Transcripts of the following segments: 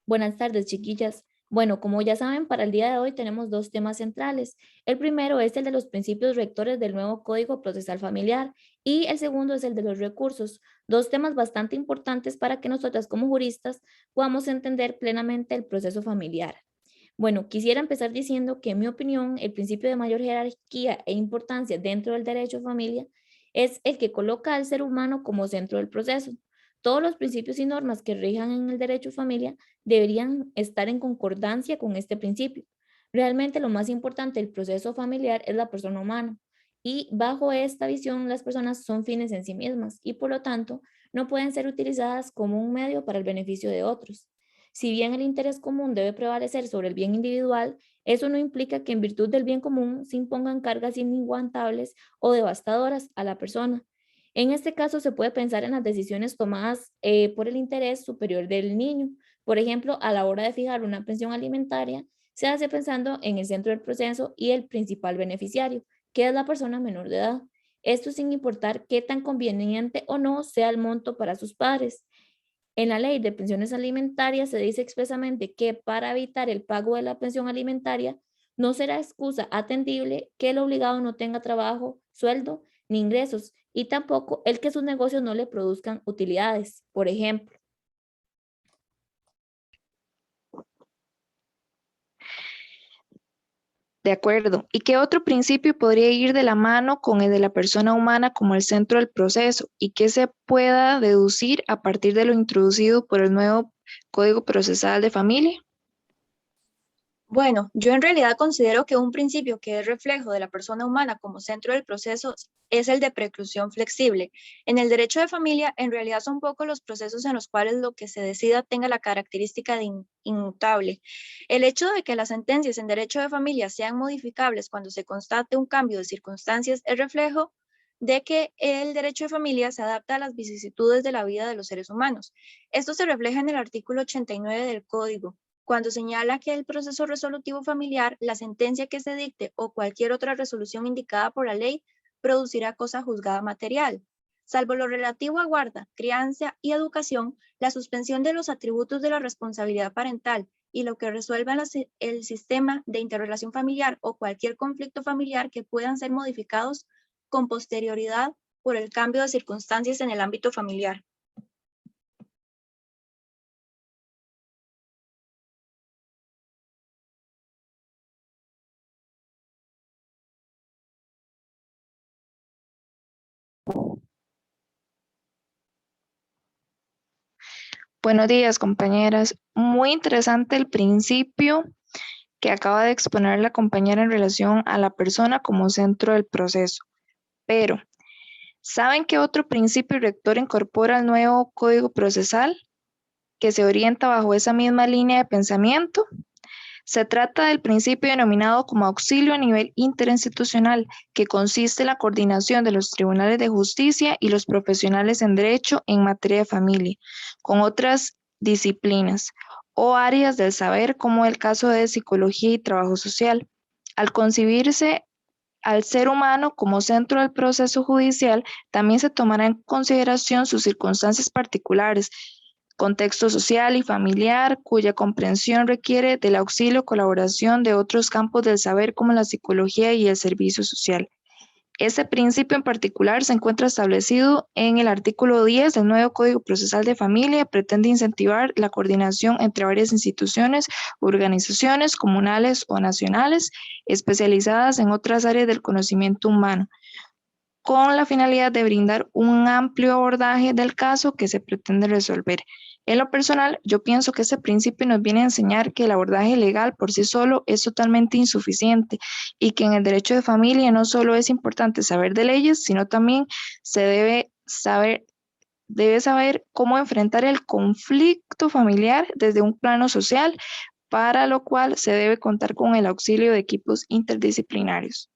Buenas tardes, chiquillas. Bueno, como ya saben, para el día de hoy tenemos dos temas centrales. El primero es el de los principios rectores del nuevo Código Procesal Familiar y el segundo es el de los recursos, dos temas bastante importantes para que nosotras como juristas podamos entender plenamente el proceso familiar. Bueno, quisiera empezar diciendo que en mi opinión el principio de mayor jerarquía e importancia dentro del derecho a familia es el que coloca al ser humano como centro del proceso. Todos los principios y normas que rijan en el derecho a familia deberían estar en concordancia con este principio. Realmente lo más importante del proceso familiar es la persona humana y bajo esta visión las personas son fines en sí mismas y por lo tanto no pueden ser utilizadas como un medio para el beneficio de otros. Si bien el interés común debe prevalecer sobre el bien individual, eso no implica que en virtud del bien común se impongan cargas inaguantables o devastadoras a la persona. En este caso se puede pensar en las decisiones tomadas por el interés superior del niño. Por ejemplo, a la hora de fijar una pensión alimentaria, se hace pensando en el centro del proceso y el principal beneficiario, que es la persona menor de edad. Esto sin importar qué tan conveniente o no sea el monto para sus padres. En la ley de pensiones alimentarias se dice expresamente que para evitar el pago de la pensión alimentaria no será excusa atendible que el obligado no tenga trabajo, sueldo ni ingresos y tampoco el que sus negocios no le produzcan utilidades, por ejemplo. De acuerdo. ¿Y qué otro principio podría ir de la mano con el de la persona humana como el centro del proceso y que se pueda deducir a partir de lo introducido por el nuevo Código Procesal de Familia? Bueno, yo en realidad considero que un principio que es reflejo de la persona humana como centro del proceso es el de preclusión flexible. En el derecho de familia, en realidad son pocos los procesos en los cuales lo que se decida tenga la característica de inmutable. El hecho de que las sentencias en derecho de familia sean modificables cuando se constate un cambio de circunstancias es reflejo de que el derecho de familia se adapta a las vicisitudes de la vida de los seres humanos. Esto se refleja en el artículo 89 del Código cuando señala que el proceso resolutivo familiar, la sentencia que se dicte o cualquier otra resolución indicada por la ley producirá cosa juzgada material. Salvo lo relativo a guarda, crianza y educación, la suspensión de los atributos de la responsabilidad parental y lo que resuelva el sistema de interrelación familiar o cualquier conflicto familiar que puedan ser modificados con posterioridad por el cambio de circunstancias en el ámbito familiar. Buenos días, compañeras. Muy interesante el principio que acaba de exponer la compañera en relación a la persona como centro del proceso. Pero, ¿saben qué otro principio rector incorpora el nuevo Código Procesal que se orienta bajo esa misma línea de pensamiento? Se trata del principio denominado como auxilio a nivel interinstitucional, que consiste en la coordinación de los tribunales de justicia y los profesionales en derecho en materia de familia, con otras disciplinas o áreas del saber, como el caso de psicología y trabajo social. Al concebirse al ser humano como centro del proceso judicial, también se tomará en consideración sus circunstancias particulares, contexto social y familiar, cuya comprensión requiere del auxilio o colaboración de otros campos del saber como la psicología y el servicio social. Este principio en particular se encuentra establecido en el artículo 10 del nuevo Código Procesal de Familia. Pretende incentivar la coordinación entre varias instituciones, organizaciones comunales o nacionales especializadas en otras áreas del conocimiento humano, con la finalidad de brindar un amplio abordaje del caso que se pretende resolver. En lo personal, yo pienso que este principio nos viene a enseñar que el abordaje legal por sí solo es totalmente insuficiente y que en el derecho de familia no solo es importante saber de leyes, sino también se debe saber cómo enfrentar el conflicto familiar desde un plano social, para lo cual se debe contar con el auxilio de equipos interdisciplinarios.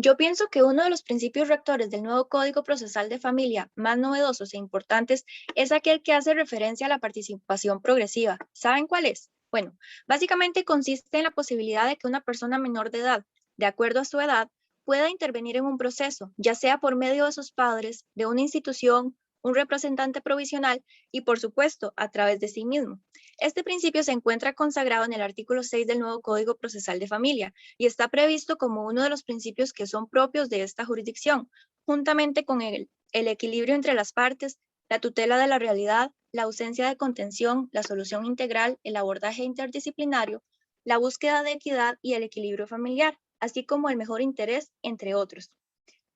Yo pienso que uno de los principios rectores del nuevo Código Procesal de Familia más novedosos e importantes es aquel que hace referencia a la participación progresiva. ¿Saben cuál es? Bueno, básicamente consiste en la posibilidad de que una persona menor de edad, de acuerdo a su edad, pueda intervenir en un proceso, ya sea por medio de sus padres, de una institución, un representante provisional y, por supuesto, a través de sí mismo. Este principio se encuentra consagrado en el artículo 6 del nuevo Código Procesal de Familia y está previsto como uno de los principios que son propios de esta jurisdicción, juntamente con el equilibrio entre las partes, la tutela de la realidad, la ausencia de contención, la solución integral, el abordaje interdisciplinario, la búsqueda de equidad y el equilibrio familiar, así como el mejor interés, entre otros.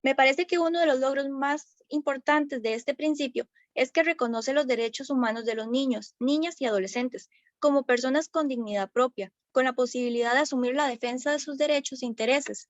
Me parece que uno de los logros más importantes de este principio es que reconoce los derechos humanos de los niños, niñas y adolescentes como personas con dignidad propia, con la posibilidad de asumir la defensa de sus derechos e intereses,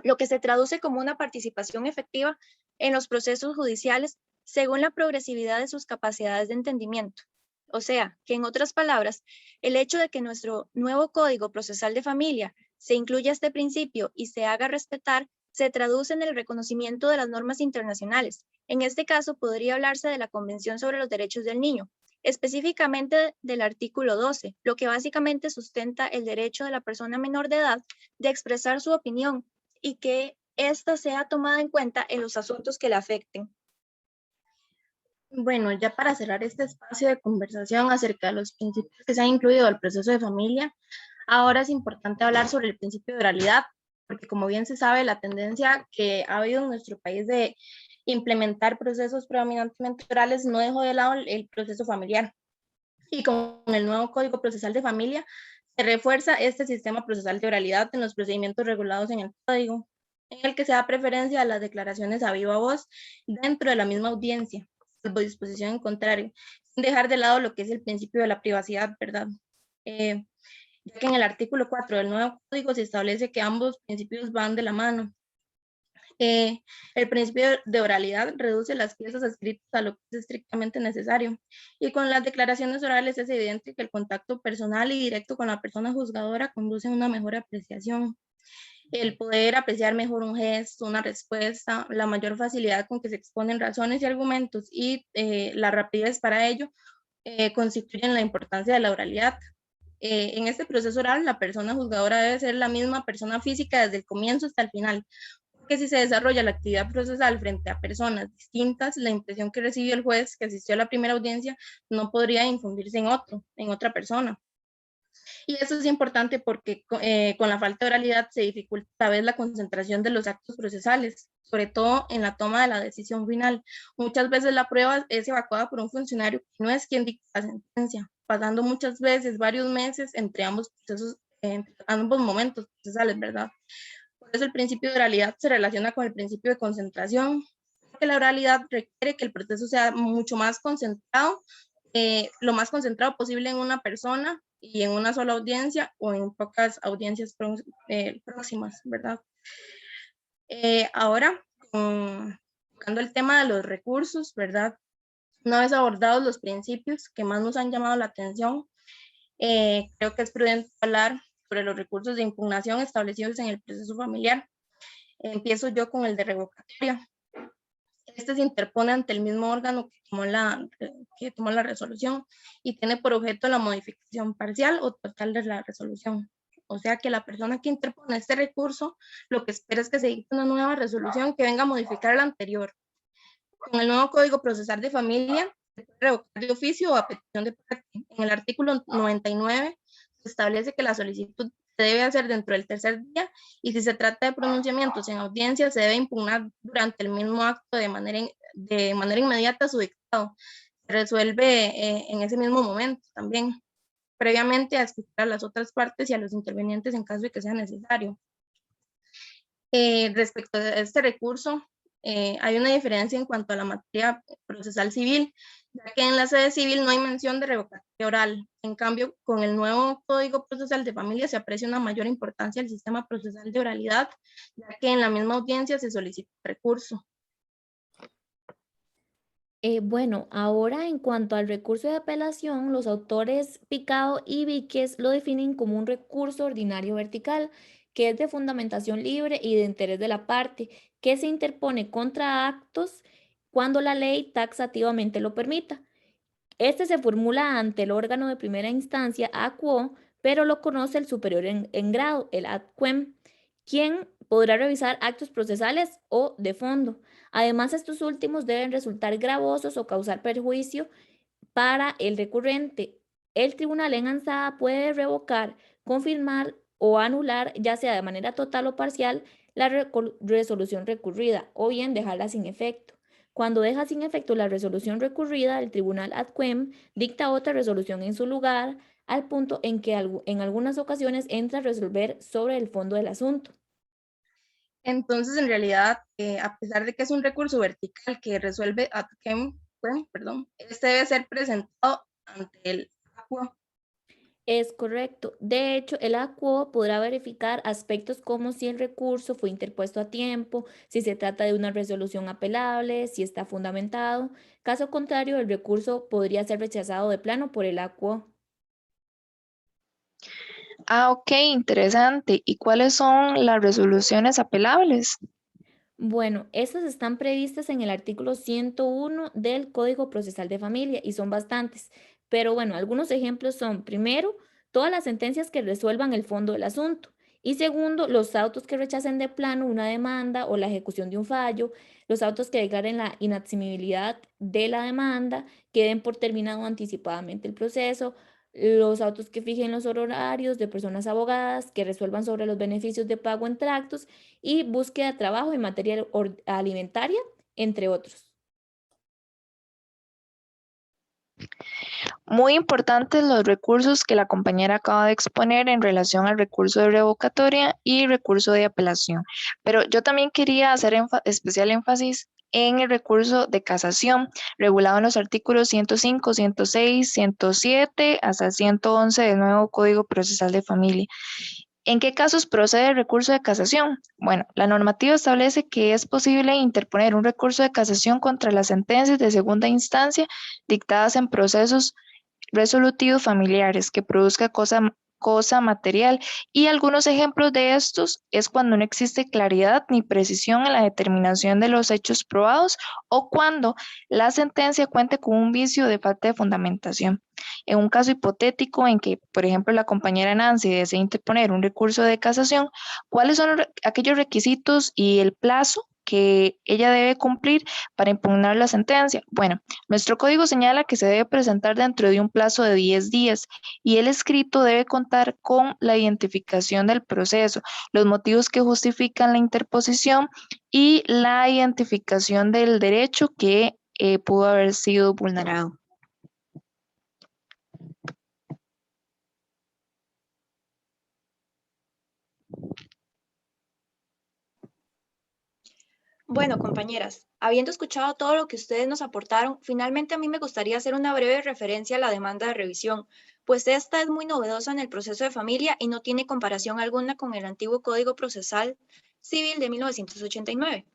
lo que se traduce como una participación efectiva en los procesos judiciales según la progresividad de sus capacidades de entendimiento. O sea, que en otras palabras, el hecho de que nuestro nuevo Código Procesal de Familia se incluya este principio y se haga respetar se traduce en el reconocimiento de las normas internacionales. En este caso, podría hablarse de la Convención sobre los Derechos del Niño, específicamente del artículo 12, lo que básicamente sustenta el derecho de la persona menor de edad de expresar su opinión y que ésta sea tomada en cuenta en los asuntos que le afecten. Bueno, ya para cerrar este espacio de conversación acerca de los principios que se han incluido al proceso de familia, ahora es importante hablar sobre el principio de oralidad, porque como bien se sabe, la tendencia que ha habido en nuestro país de implementar procesos predominantemente orales no dejó de lado el proceso familiar. Y con el nuevo Código Procesal de Familia se refuerza este sistema procesal de oralidad en los procedimientos regulados en el Código, en el que se da preferencia a las declaraciones a viva voz dentro de la misma audiencia, salvo disposición en contrario, sin dejar de lado lo que es el principio de la privacidad, ¿verdad? Ya que en el artículo 4 del nuevo Código se establece que ambos principios van de la mano. El principio de oralidad reduce las piezas escritas a lo que es estrictamente necesario, y con las declaraciones orales es evidente que el contacto personal y directo con la persona juzgadora conduce a una mejor apreciación. El poder apreciar mejor un gesto, una respuesta, la mayor facilidad con que se exponen razones y argumentos y la rapidez para ello constituyen la importancia de la oralidad. En este proceso oral, la persona juzgadora debe ser la misma persona física desde el comienzo hasta el final, porque si se desarrolla la actividad procesal frente a personas distintas, la impresión que recibió el juez que asistió a la primera audiencia no podría infundirse en otra persona. Y eso es importante porque con la falta de oralidad se dificulta a veces la concentración de los actos procesales, sobre todo en la toma de la decisión final. Muchas veces la prueba es evacuada por un funcionario que no es quien dicta la sentencia, pasando muchas veces varios meses entre ambos procesos, ambos momentos procesales, ¿verdad? Por eso el principio de oralidad se relaciona con el principio de concentración, porque la oralidad requiere que el proceso sea mucho más concentrado, lo más concentrado posible en una persona y en una sola audiencia o en pocas audiencias próximas, ¿verdad? Ahora, tocando el tema de los recursos, ¿verdad? Una vez abordados los principios que más nos han llamado la atención, creo que es prudente hablar sobre los recursos de impugnación establecidos en el proceso familiar. Empiezo yo con el de revocatoria. Este se interpone ante el mismo órgano que tomó la resolución y tiene por objeto la modificación parcial o total de la resolución. O sea que la persona que interpone este recurso lo que espera es que se dicte una nueva resolución que venga a modificar la anterior. Con el nuevo Código Procesal de Familia, se puede revocar de oficio o a petición de parte. En el artículo 99 se establece que la solicitud se debe hacer dentro del tercer día y si se trata de pronunciamientos en audiencia se debe impugnar durante el mismo acto de manera inmediata su dictado. Se resuelve en ese mismo momento también, previamente a escuchar a las otras partes y a los intervenientes en caso de que sea necesario. Respecto a este recurso, hay una diferencia en cuanto a la materia procesal civil, ya que en la sede civil no hay mención de revocatoria oral. En cambio, con el nuevo Código Procesal de Familia se aprecia una mayor importancia al sistema procesal de oralidad, ya que en la misma audiencia se solicita recurso. Bueno, ahora en cuanto al recurso de apelación, los autores Picado y Víquez lo definen como un recurso ordinario vertical, que es de fundamentación libre y de interés de la parte, que se interpone contra actos cuando la ley taxativamente lo permita. Este se formula ante el órgano de primera instancia a quo, pero lo conoce el superior en grado, el ad quem, quien podrá revisar actos procesales o de fondo. Además, estos últimos deben resultar gravosos o causar perjuicio para el recurrente. El tribunal en alzada puede revocar, confirmar o anular, ya sea de manera total o parcial, la resolución recurrida o bien dejarla sin efecto. Cuando deja sin efecto la resolución recurrida, el tribunal ad quem dicta otra resolución en su lugar, al punto en que en algunas ocasiones entra a resolver sobre el fondo del asunto. Entonces, en realidad, a pesar de que es un recurso vertical que resuelve ad quem, perdón, este debe ser presentado ante el ACUA. Es correcto. De hecho, el ACUO podrá verificar aspectos como si el recurso fue interpuesto a tiempo, si se trata de una resolución apelable, si está fundamentado. Caso contrario, el recurso podría ser rechazado de plano por el ACUO. Ah, ok, interesante. ¿Y cuáles son las resoluciones apelables? Bueno, estas están previstas en el artículo 101 del Código Procesal de Familia y son bastantes. Pero bueno, algunos ejemplos son, primero, todas las sentencias que resuelvan el fondo del asunto. Y segundo, los autos que rechacen de plano una demanda o la ejecución de un fallo, los autos que declaren la inadmisibilidad de la demanda, que den por terminado anticipadamente el proceso, los autos que fijen los horarios de personas abogadas, que resuelvan sobre los beneficios de pago en tractos y búsqueda de trabajo en materia alimentaria, entre otros. Muy importantes los recursos que la compañera acaba de exponer en relación al recurso de revocatoria y recurso de apelación. Pero yo también quería hacer especial énfasis en el recurso de casación, regulado en los artículos 105, 106, 107 hasta 111 del nuevo Código Procesal de Familia. ¿En qué casos procede el recurso de casación? Bueno, la normativa establece que es posible interponer un recurso de casación contra las sentencias de segunda instancia dictadas en procesos resolutivos familiares que produzca cosa material, y algunos ejemplos de estos es cuando no existe claridad ni precisión en la determinación de los hechos probados o cuando la sentencia cuente con un vicio de falta de fundamentación. En un caso hipotético en que, por ejemplo, la compañera Nancy desea interponer un recurso de casación, ¿cuáles son aquellos requisitos y el plazo que ella debe cumplir para impugnar la sentencia? Bueno, nuestro código señala que se debe presentar dentro de un plazo de 10 días y el escrito debe contar con la identificación del proceso, los motivos que justifican la interposición y la identificación del derecho que pudo haber sido vulnerado. Bueno, compañeras, habiendo escuchado todo lo que ustedes nos aportaron, finalmente a mí me gustaría hacer una breve referencia a la demanda de revisión, pues esta es muy novedosa en el proceso de familia y no tiene comparación alguna con el antiguo Código Procesal Civil de 1989.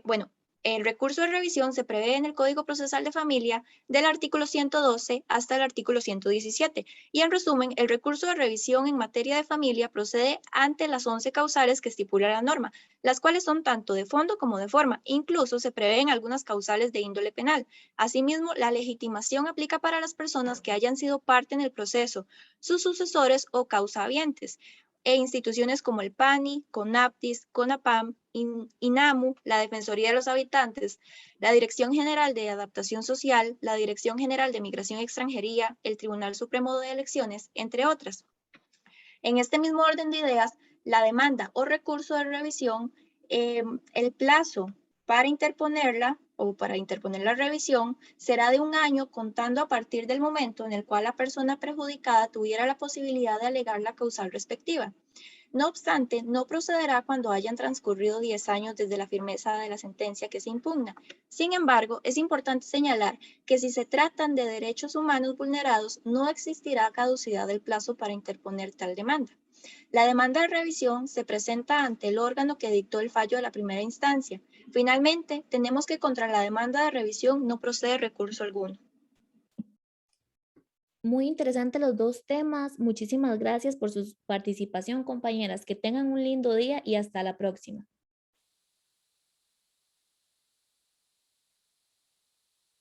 Bueno, el recurso de revisión se prevé en el Código Procesal de Familia del artículo 112 hasta el artículo 117. Y en resumen, el recurso de revisión en materia de familia procede ante las 11 causales que estipula la norma, las cuales son tanto de fondo como de forma. Incluso se prevén algunas causales de índole penal. Asimismo, la legitimación aplica para las personas que hayan sido parte en el proceso, sus sucesores o causahabientes, e instituciones como el PANI, CONAPTIS, CONAPAM, INAMU, la Defensoría de los Habitantes, la Dirección General de Adaptación Social, la Dirección General de Migración y Extranjería, el Tribunal Supremo de Elecciones, entre otras. En este mismo orden de ideas, la demanda o recurso de revisión, el plazo para interponerla o para interponer la revisión será de 1 año contando a partir del momento en el cual la persona perjudicada tuviera la posibilidad de alegar la causal respectiva. No obstante, no procederá cuando hayan transcurrido 10 años desde la firmeza de la sentencia que se impugna. Sin embargo, es importante señalar que si se tratan de derechos humanos vulnerados, no existirá caducidad del plazo para interponer tal demanda. La demanda de revisión se presenta ante el órgano que dictó el fallo de la primera instancia. Finalmente, tenemos que contra la demanda de revisión no procede recurso alguno. Muy interesantes los dos temas. Muchísimas gracias por su participación, compañeras. Que tengan un lindo día y hasta la próxima.